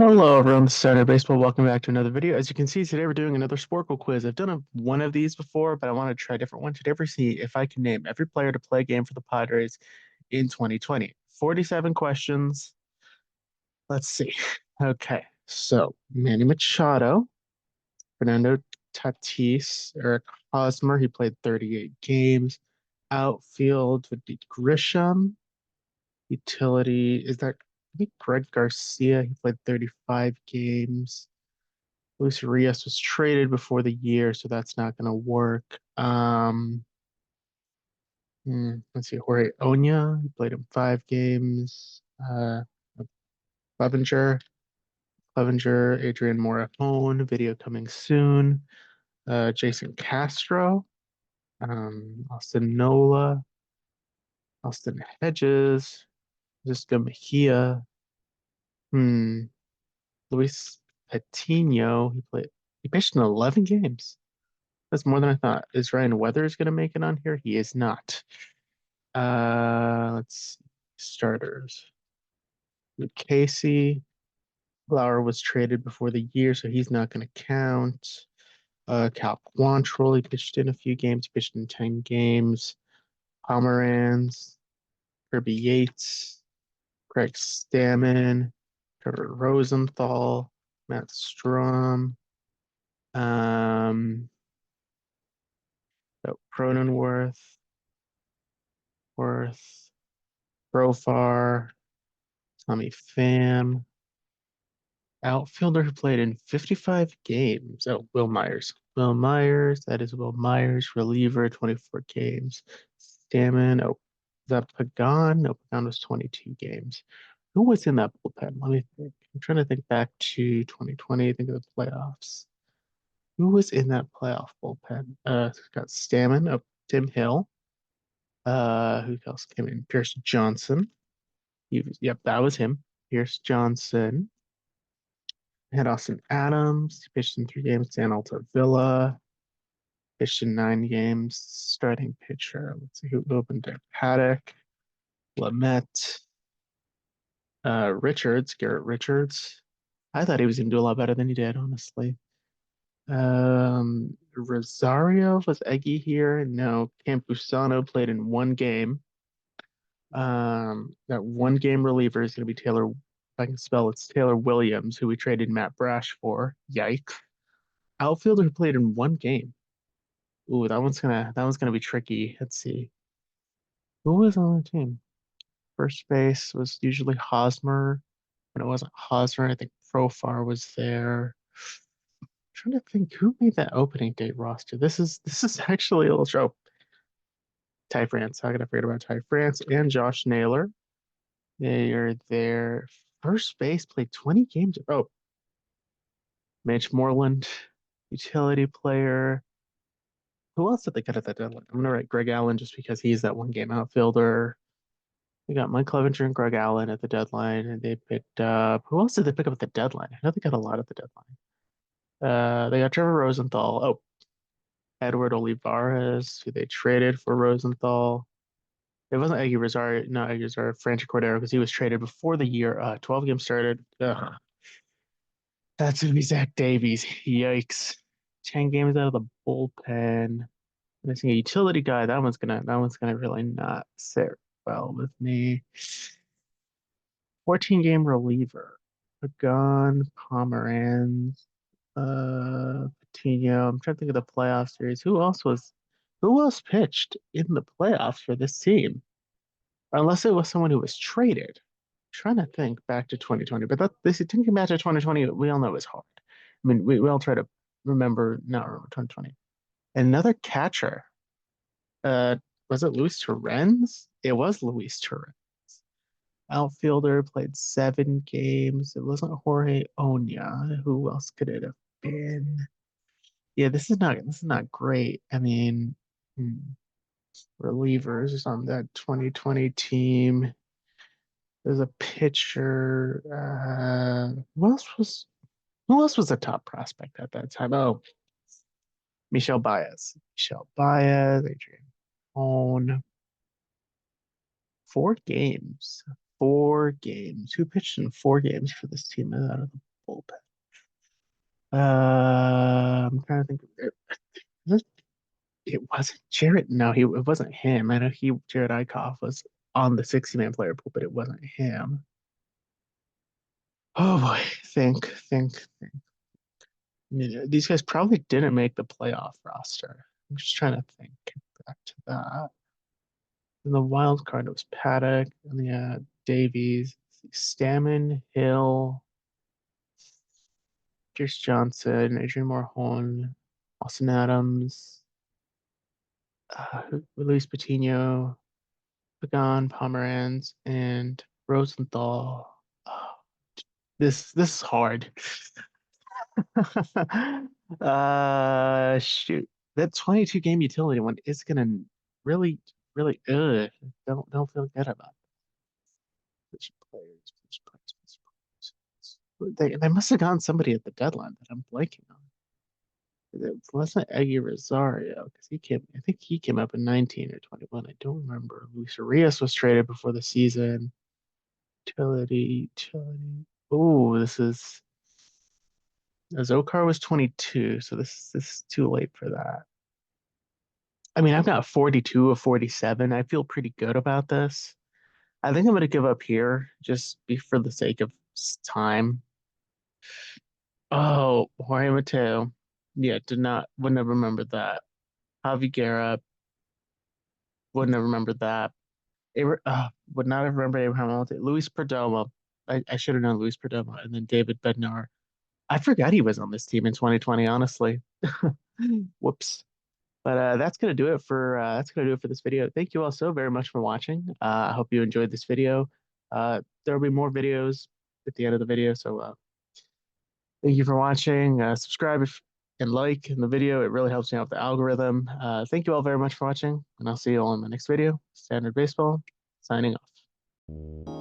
Hello, everyone. This is Saturday Baseball. Welcome back to another video. As you can see, today we're doing another Sporcle quiz. I've done one of these before, but I want to try a different one today. See if I can name every player to play a game for the Padres in 2020. 47 questions. Let's see. Okay, so Manny Machado, Fernando Tatis, Eric Hosmer. He played 38 games. Outfield would be Grisham. Utility is that I think Greg Garcia. He played 35 games. Luis Rios was traded before the year, so that's not going to work. Let's see, Jorge Oña, he played in 5 games. Clevenger, Adrian Morajón, video coming soon. Jason Castro, Austin Nola, Austin Hedges, Jessica Mejia, hmm, Luis Patino. He pitched in 11 games. That's more than I thought. Is Ryan Weathers going to make it on here? He is not. Let's see. Starters. Luke Casey. Lauer was traded before the year, so he's not going to count. Cal Quantrill, he pitched in a few games, pitched in 10 games. Pomeranz, Kirby Yates, Craig Stammen, Trevor Rosenthal, Matt Strom, um, Cronenworth, Worth, Profar, Tommy Pham, outfielder who played in 55 games. Oh, Will Myers. Will Myers, that is Will Myers, reliever, 24 games. Stammen, oh, is that Pagan? No, Pagan was 22 games. Who was in that bullpen? Let me think. I'm trying to think back to 2020, think of the playoffs. Who was in that playoff bullpen? Got Stammen, oh, Tim Hill. Who else came in? Pierce Johnson. Yep, that was him. Pierce Johnson. Had Austin Adams. He pitched in 3 games. Dan Altavilla pitched in 9 games. Starting pitcher. Let's see who opened there. Paddock, Lamette, Richards, Garrett Richards. I thought he was going to do a lot better than he did, honestly. Rosario was Eggy here. No, Campusano played in 1 game. That 1 game reliever is going to be Taylor. If I can spell, it's Taylor Williams, who we traded Matt Brash for. Yikes. Outfielder who played in 1 game. Ooh, that one's gonna be tricky. Let's see. Who was on the team? First base was usually Hosmer. When it wasn't Hosmer, I think Profar was there. I'm trying to think who made that opening day roster. This is actually a little show. Ty France. How could I forget about Ty France and Josh Naylor? They are there. First base played 20 games. Oh, Mitch Moreland, utility player. Who else did they cut at that deadline? I'm gonna write Greg Allen just because he's that 1 game outfielder. They got Mike Clevenger and Greg Allen at the deadline, and they picked up who else did they pick up at the deadline? I know they got a lot at the deadline. They got Trevor Rosenthal. Oh, Edward Olivares, who they traded for Rosenthal. It wasn't Eggy Rosario, no Eggy Rosario, Franchi Cordero, because he was traded before the year. 12 games started. Ugh. That's gonna be Zach Davies. Yikes. 10 games out of the bullpen. Missing a utility guy. That one's gonna really not sit well with me. 14-game reliever. Pagan, Pomeranz, Patino. I'm trying to think of the playoff series. Who else pitched in the playoffs for this team? Unless it was someone who was traded. I'm trying to think back to 2020, but thinking back to 2020, we all know is hard. I mean, we all try to not remember 2020. Another catcher. Uh, was it Luis Torrens? It was Luis Torrens. Outfielder played 7 games. It wasn't Jorge Oña. Who else could it have been? Yeah, this is not great. I mean, relievers on that 2020 team. There's a pitcher. Who else was a top prospect at that time? Oh, Michel Baez. Michel Baez, Adrian Hone. 4 games. 4 games. Who pitched in 4 games for this team out of the bullpen. I'm trying to think. It wasn't Jared. No, it wasn't him. I know Jared Eichhoff was on the 60-man player pool, but it wasn't him. Oh boy, think. These guys probably didn't make the playoff roster. I'm just trying to think back to that. In the wild card, it was Paddock, and yeah, Davies, Stammen, Hill, Pierce Johnson, Adrian Morhone, Austin Adams, Luis Patino, Pagan, Pomeranz, and Rosenthal. Oh, this is hard. Shoot. That 22 game utility one is gonna really, really don't feel good about it. Position players. They must have gotten somebody at the deadline that I'm blanking on. It wasn't Eggy Rosario because I think he came up in 19 or 21. I don't remember. Luis Arias was traded before the season. Utility. Oh, Zokar was 22, so this is too late for that. I mean, I've got 42 of 47. I feel pretty good about this. I think I'm going to give up here just for the sake of time. Oh, Jorge Mateo. Yeah, wouldn't have remembered that. Javi Guerra, wouldn't have remembered that. Would not have remembered Abraham Alonso. Luis Perdomo. I should have known Luis Perdomo. And then David Bednar. I forgot he was on this team in 2020, honestly. Whoops. But that's gonna do it for this video. Thank you all so very much for watching. I hope you enjoyed this video. There will be more videos at the end of the video. So thank you for watching. Subscribe and like in the video. It really helps me out with the algorithm. Thank you all very much for watching, and I'll see you all in the next video. Standard Baseball, signing off.